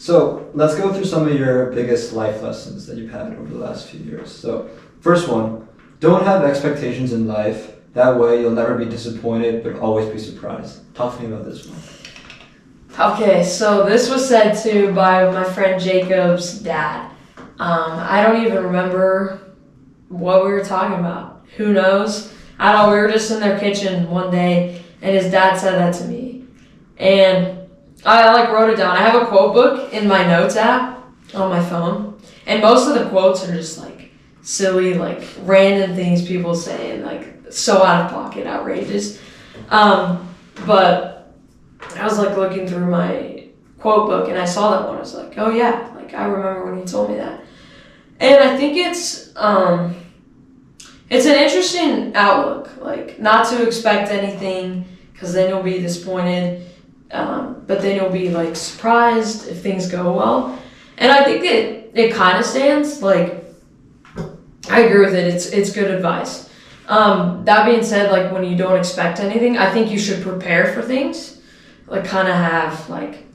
So let's go through some of your biggest life lessons that you've had over the last few years. So first one, don't have expectations in life. That way you'll never be disappointed, but always be surprised. Talk to me about this one. Okay, so this was said to by my friend Jacob's dad. I don't even remember what we were talking about. Who knows? I don't know, we were just in their kitchen one day and his dad said that to me. And I wrote it down. I have a quote book in my notes app on my phone. And most of the quotes are just silly, random things people say and so out of pocket, outrageous. But I was looking through my quote book and I saw that one. I was like, oh yeah, I remember when he told me that. And I think it's an interesting outlook, not to expect anything because then you'll be disappointed, but then you'll be surprised if things go well. And I think it kind of stands. I agree with it. It's good advice. That being said, when you don't expect anything, I think you should prepare for things. Kind of have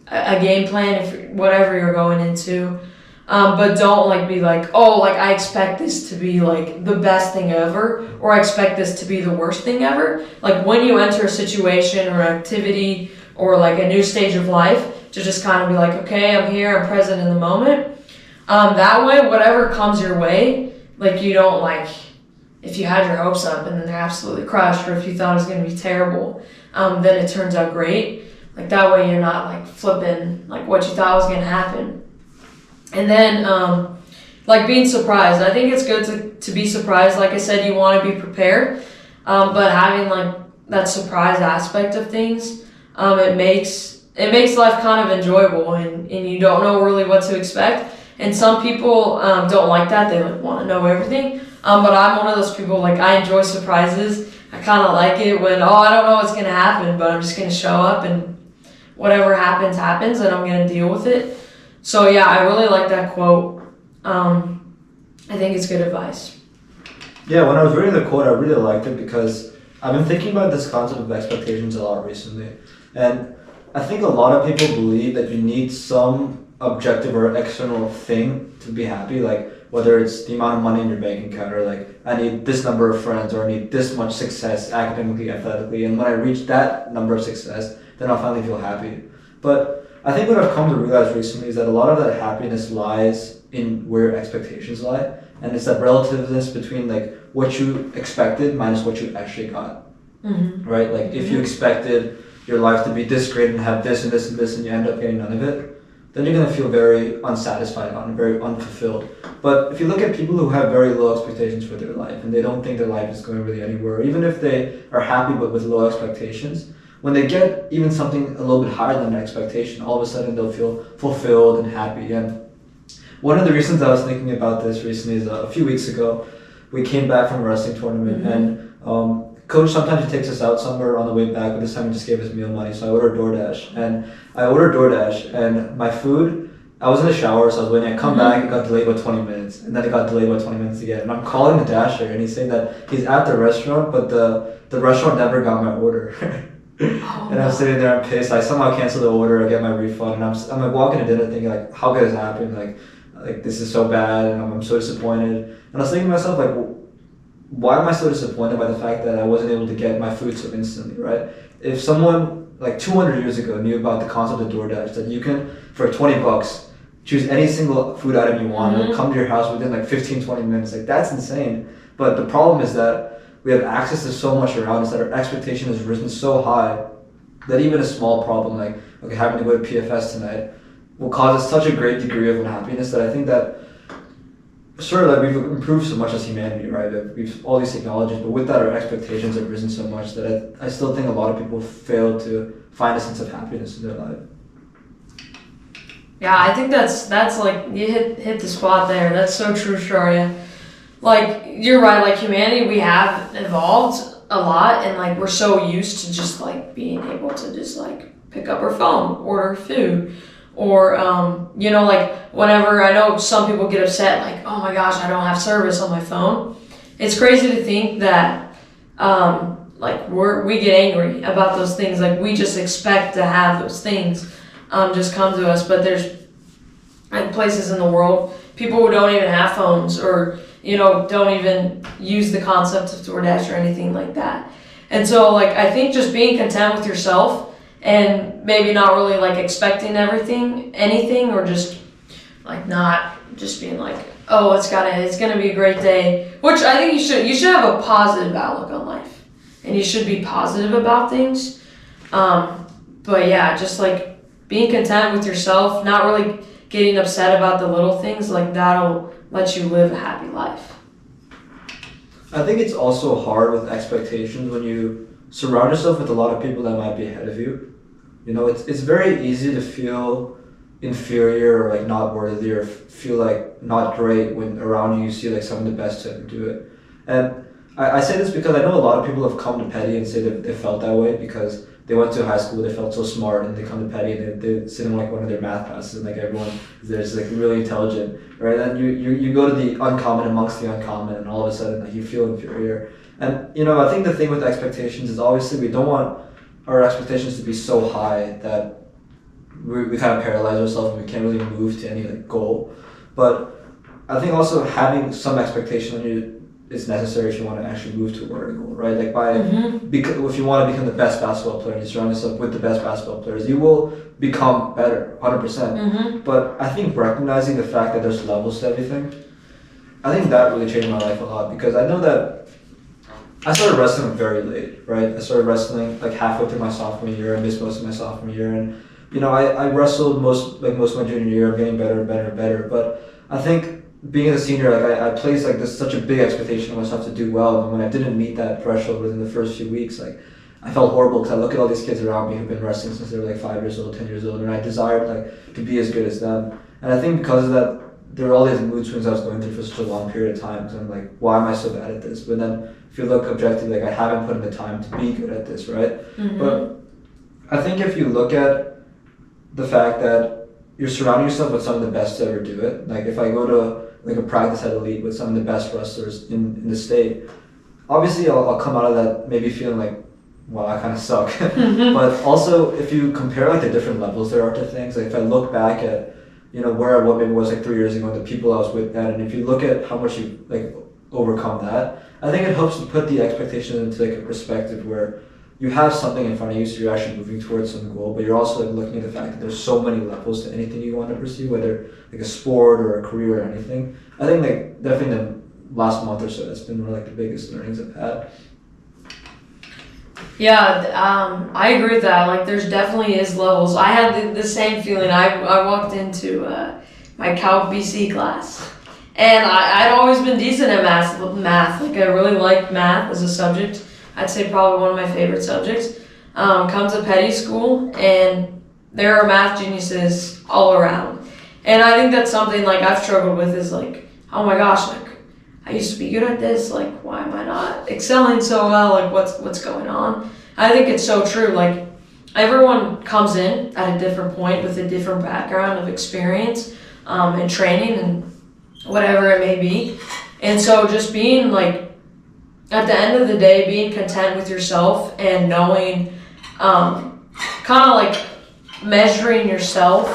a game plan if whatever you're going into. But don't be I expect this to be the best thing ever, or I expect this to be the worst thing ever. When you enter a situation or activity or a new stage of life, to just kind of be okay, I'm here, I'm present in the moment. That way, whatever comes your way, you don't if you had your hopes up and then they're absolutely crushed, or if you thought it was going to be terrible, then it turns out great. That way you're not flipping what you thought was going to happen. And then being surprised. I think it's good to be surprised. Like I said, you want to be prepared, but having that surprise aspect of things, it makes life kind of enjoyable, and you don't know really what to expect. And some people don't like that. They want to know everything. But I'm one of those people, I enjoy surprises. I kind of like it when, I don't know what's going to happen, but I'm just going to show up and whatever happens, happens, and I'm going to deal with it. So yeah, I really like that quote. I think it's good advice. Yeah, when I was reading the quote, I really liked it because I've been thinking about this concept of expectations a lot recently. And I think a lot of people believe that you need some objective or external thing to be happy, whether it's the amount of money in your bank account, or I need this number of friends, or I need this much success academically, athletically, and when I reach that number of success, then I'll finally feel happy. But I think what I've come to realize recently is that a lot of that happiness lies in where your expectations lie, and it's that relativeness between what you expected minus what you actually got. Mm-hmm. Right? If you expected your life to be this great and have this and this and this, and you end up getting none of it, then you're going to feel very unsatisfied and very unfulfilled. But if you look at people who have very low expectations for their life and they don't think their life is going really anywhere, even if they are happy but with low expectations, when they get even something a little bit higher than their expectation, all of a sudden they'll feel fulfilled and happy. And one of the reasons I was thinking about this recently is a few weeks ago, we came back from a wrestling tournament, mm-hmm. and coach sometimes he takes us out somewhere on the way back, but this time he just gave us meal money, so I ordered DoorDash. And my food, I was in the shower, so I was waiting. I come back, it got delayed by 20 minutes, and then it got delayed by 20 minutes again. And I'm calling the dasher, and he's saying that he's at the restaurant, but the restaurant never got my order. And I'm sitting there, I'm pissed. I somehow cancel the order, I get my refund, and I'm walking to dinner thinking how could this happen? This is so bad, and I'm so disappointed. And I was thinking to myself, why am I so disappointed by the fact that I wasn't able to get my food so instantly, right? If someone 200 years ago knew about the concept of DoorDash, that you can, for $20, choose any single food item you want, and it'll come to your house within 15-20 minutes, that's insane. But the problem is that we have access to so much around us that our expectation has risen so high that even a small problem having to go to PFS tonight will cause us such a great degree of unhappiness that I think that we've improved so much as humanity, right? We've all these technologies, but with that our expectations have risen so much that I still think a lot of people fail to find a sense of happiness in their life. Yeah, I think that's you hit the spot there. That's so true, Shaurya. You're right, humanity, we have evolved a lot, and we're so used to just being able to just pick up our phone, order food, or whenever, I know some people get upset, oh my gosh, I don't have service on my phone. It's crazy to think that we get angry about those things, we just expect to have those things just come to us, but there's like places in the world, people who don't even have phones or, don't even use the concept of DoorDash or anything like that. And so, like, I think just being content with yourself and maybe not really, like, expecting anything, or just, like, not just being like, oh, it's gonna be a great day, which I think you should have a positive outlook on life, and you should be positive about things. But yeah, just, like, being content with yourself, not really getting upset about the little things, like, that'll let you live a happy life. I think it's also hard with expectations when you surround yourself with a lot of people that might be ahead of you. It's very easy to feel inferior or like not worthy or feel like not great when around you see like some of the best to ever do it. And I say this because I know a lot of people have come to Petty and say that they felt that way because they went to high school, they felt so smart, and they come to Petty and they sit in like one of their math classes and like everyone there's like really intelligent, right? And you go to the uncommon amongst the uncommon, and all of a sudden like you feel inferior. And I think the thing with expectations is obviously we don't want our expectations to be so high that we kind of paralyze ourselves and we can't really move to any like goal. But I think also having some expectation on you is necessary if you want to actually move toward a goal, right? Like because if you want to become the best basketball player, you surround yourself with the best basketball players, you will become better, 100%. But I think recognizing the fact that there's levels to everything, I think that really changed my life a lot because I know that I started wrestling very late, right? I started wrestling like halfway through my sophomore year. I missed most of my sophomore year, and I wrestled most of my junior year. I'm getting better and better and better. But I think being a senior, like I placed like this such a big expectation on myself to do well, and when I didn't meet that threshold within the first few weeks, like I felt horrible because I look at all these kids around me who've been wrestling since they were like 5 years old, 10 years old, and I desired like to be as good as them. And I think because of that, there were all these mood swings I was going through for such a long period of time. Because I'm like, why am I so bad at this? But then if you look objectively, like I haven't put in the time to be good at this, right? But I think if you look at the fact that you're surrounding yourself with some of the best to ever do it, like if I go to like a practice at Elite with some of the best wrestlers in the state, obviously I'll come out of that maybe feeling like, well, I kind of suck. But also if you compare like the different levels there are to things, like if I look back at where I maybe was like 3 years ago, the people I was with then, and if you look at how much you like overcome that, I think it helps to put the expectation into like a perspective where you have something in front of you, so you're actually moving towards some goal, but you're also like looking at the fact that there's so many levels to anything you want to pursue, whether like a sport or a career or anything. I think like definitely the last month or so, that's been one of like the biggest learnings I've had. Yeah, I agree with that. Like, there's definitely is levels. I had the same feeling. I walked into my Cal BC class, and I'd always been decent at math. Like, I really liked math as a subject. I'd say probably one of my favorite subjects. Come to Petty School, and there are math geniuses all around. And I think that's something, like, I've struggled with is, like, oh my gosh, like, I used to be good at this, like, why am I not excelling so well? Like, what's going on? I think it's so true. Like, everyone comes in at a different point with a different background of experience and training and whatever it may be. And so just being, like, at the end of the day, being content with yourself and knowing, kind of like measuring yourself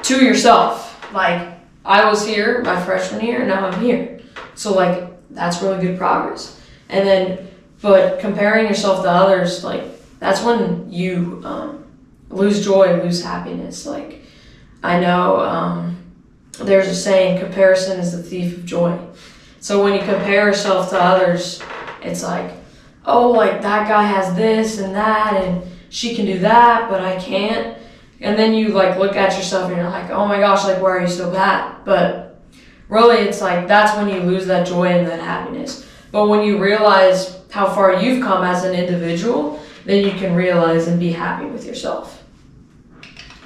to yourself. Like, I was here my freshman year, and now I'm here. So, like, that's really good progress. And then, but comparing yourself to others, like, that's when you lose joy, lose happiness. Like, I know there's a saying, comparison is the thief of joy. So when you compare yourself to others, it's like, oh, like, that guy has this and that, and she can do that, but I can't. And then you like look at yourself and you're like, oh my gosh, like, why are you so bad? But really it's like, that's when you lose that joy and that happiness. But when you realize how far you've come as an individual, then you can realize and be happy with yourself.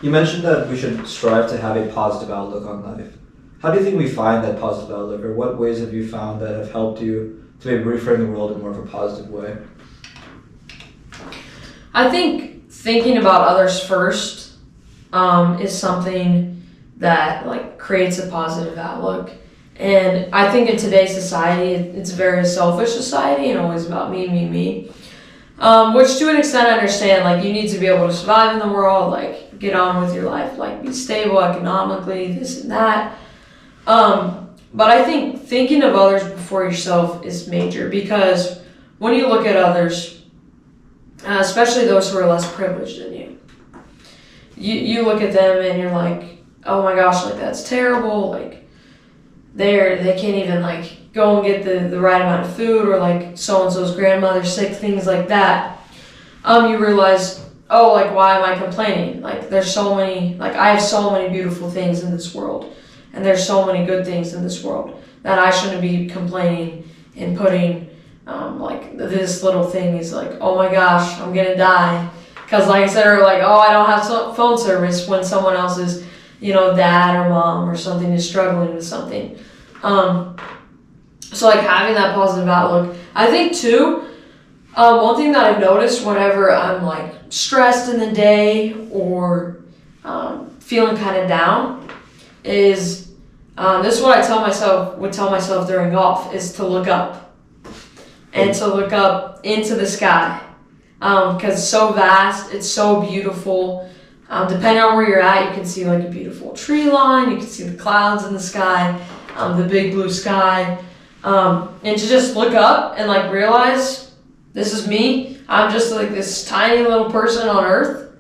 You mentioned that we should strive to have a positive outlook on life. How do you think we find that positive outlook, or what ways have you found that have helped you to maybe reframe the world in more of a positive way? I think thinking about others first is something that like creates a positive outlook. And I think in today's society, it's a very selfish society and always about me. Which to an extent I understand, like you need to be able to survive in the world, like get on with your life, like be stable economically, this and that. But I think thinking of others before yourself is major because when you look at others, especially those who are less privileged than you, you look at them and you're like, oh my gosh, like that's terrible, like they can't even like go and get the right amount of food, or like so-and-so's grandmother's sick, things like that. You realize, oh, like why am I complaining? Like there's so many, like I have so many beautiful things in this world, and there's so many good things in this world that I shouldn't be complaining and putting like this little thing is like, oh my gosh, I'm gonna die. Because like I said, or like, oh, I don't have phone service when someone else's, dad or mom or something is struggling with something. So like having that positive outlook. I think too, one thing that I've noticed whenever I'm like stressed in the day or feeling kind of down is, this is what I would tell myself during golf, is to look up and to look up into the sky. Because it's so vast, it's so beautiful. Depending on where you're at, you can see like a beautiful tree line, you can see the clouds in the sky, the big blue sky. And to just look up and like realize this is me. I'm just like this tiny little person on earth,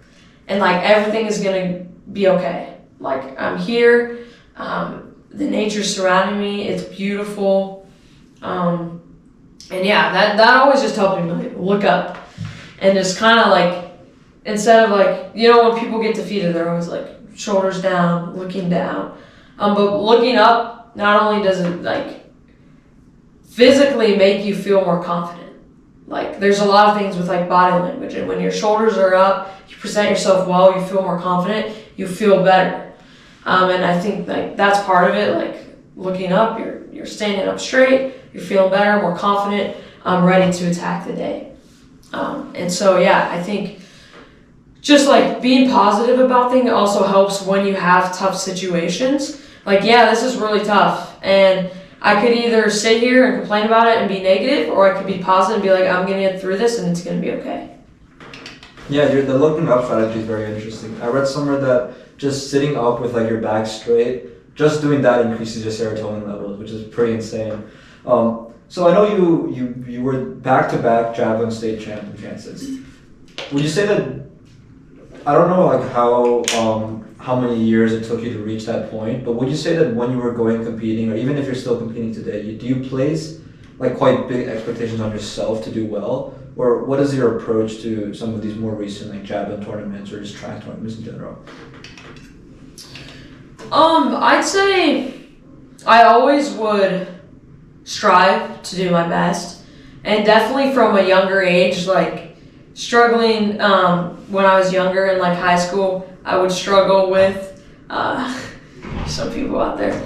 and like everything is gonna be okay. Like I'm here, the nature's surrounding me, it's beautiful. And yeah, that always just helped me like look up. And just kind of like, instead of like, when people get defeated, they're always like shoulders down, looking down. But looking up, not only does it like physically make you feel more confident. Like there's a lot of things with like body language, and when your shoulders are up, you present yourself well, you feel more confident, you feel better. And I think like that's part of it. Like looking up, you're standing up straight, you're feeling better, more confident, ready to attack the day. And so, yeah, I think just like being positive about things also helps when you have tough situations. Like, yeah, this is really tough. And I could either sit here and complain about it and be negative, or I could be positive and be like, I'm going to get through this and it's going to be okay. Yeah, the looking up strategy is very interesting. I read somewhere that just sitting up with like your back straight, just doing that increases your serotonin levels, which is pretty insane. So I know you were back-to-back javelin state champ in Kansas. Would you say that, I don't know like how many years it took you to reach that point, but would you say that when you were competing, or even if you're still competing today, do you place like quite big expectations on yourself to do well? Or what is your approach to some of these more recent like javelin tournaments or just track tournaments in general? I'd say I always would strive to do my best, and definitely from a younger age, like struggling when I was younger in like high school, I would struggle with some people out there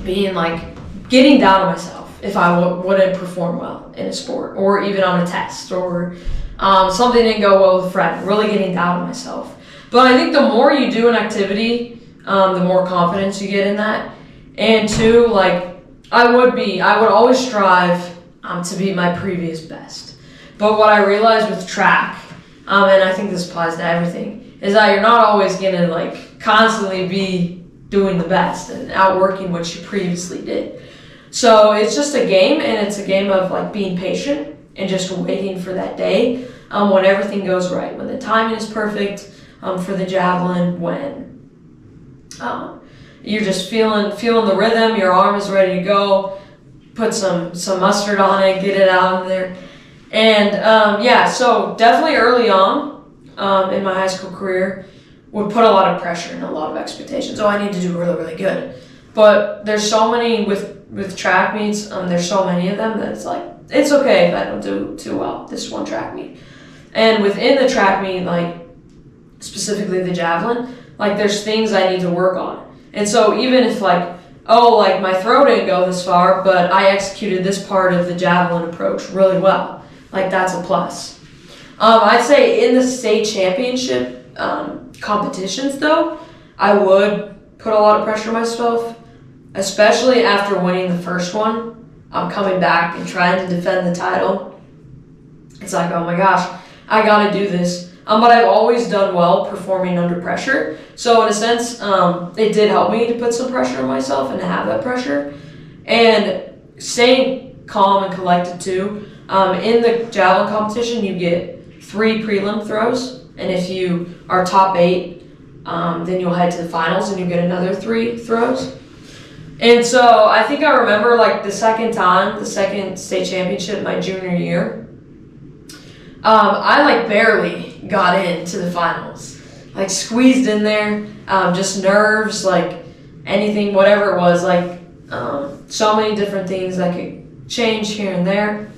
being like getting down on myself if I wouldn't perform well in a sport, or even on a test, or something didn't go well with a friend, really getting down on myself. But I think the more you do an activity, the more confidence you get in that. And two, like I would always strive to be my previous best. But what I realized with track, and I think this applies to everything, is that you're not always gonna like constantly be doing the best and outworking what you previously did. So it's just a game, and it's a game of like being patient and just waiting for that day when everything goes right, when the timing is perfect for the javelin, when you're just feeling the rhythm, your arm is ready to go, put some mustard on it, get it out of there. And so definitely early on in my high school career, would put a lot of pressure and a lot of expectations. Oh, I need to do really, really good. But there's so many with track meets, there's so many of them that it's like, it's okay if I don't do too well this one track meet. And within the track meet, like specifically the javelin, like there's things I need to work on. And so even if like, like my throw didn't go this far, but I executed this part of the javelin approach really well, like that's a plus. I'd say in the state championship competitions though, I would put a lot of pressure on myself, especially after winning the first one. I'm coming back and trying to defend the title. it's like, oh my gosh, I gotta do this. But I've always done well performing under pressure. So in a sense, it did help me to put some pressure on myself and to have that pressure. And staying calm and collected too. In the javelin competition, you get 3 prelim throws. And if you are top 8, then you'll head to the finals and you get another 3 throws. And so I think I remember like the second state championship my junior year, I like barely got into the finals, like squeezed in there, just nerves, like anything, whatever it was, like so many different things that could change here and there.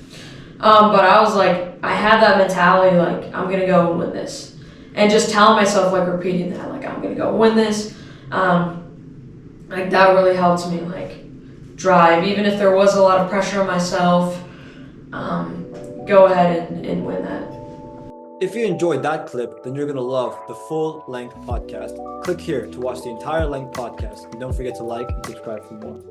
But I was like, I had that mentality, like I'm gonna go and win this, and just telling myself, like repeating that, like I'm gonna go win this. Like that really helped me like drive, even if there was a lot of pressure on myself. Go ahead and win that. If you enjoyed that clip, then you're going to love the full-length podcast. Click here to watch the entire length podcast, and don't forget to like and subscribe for more.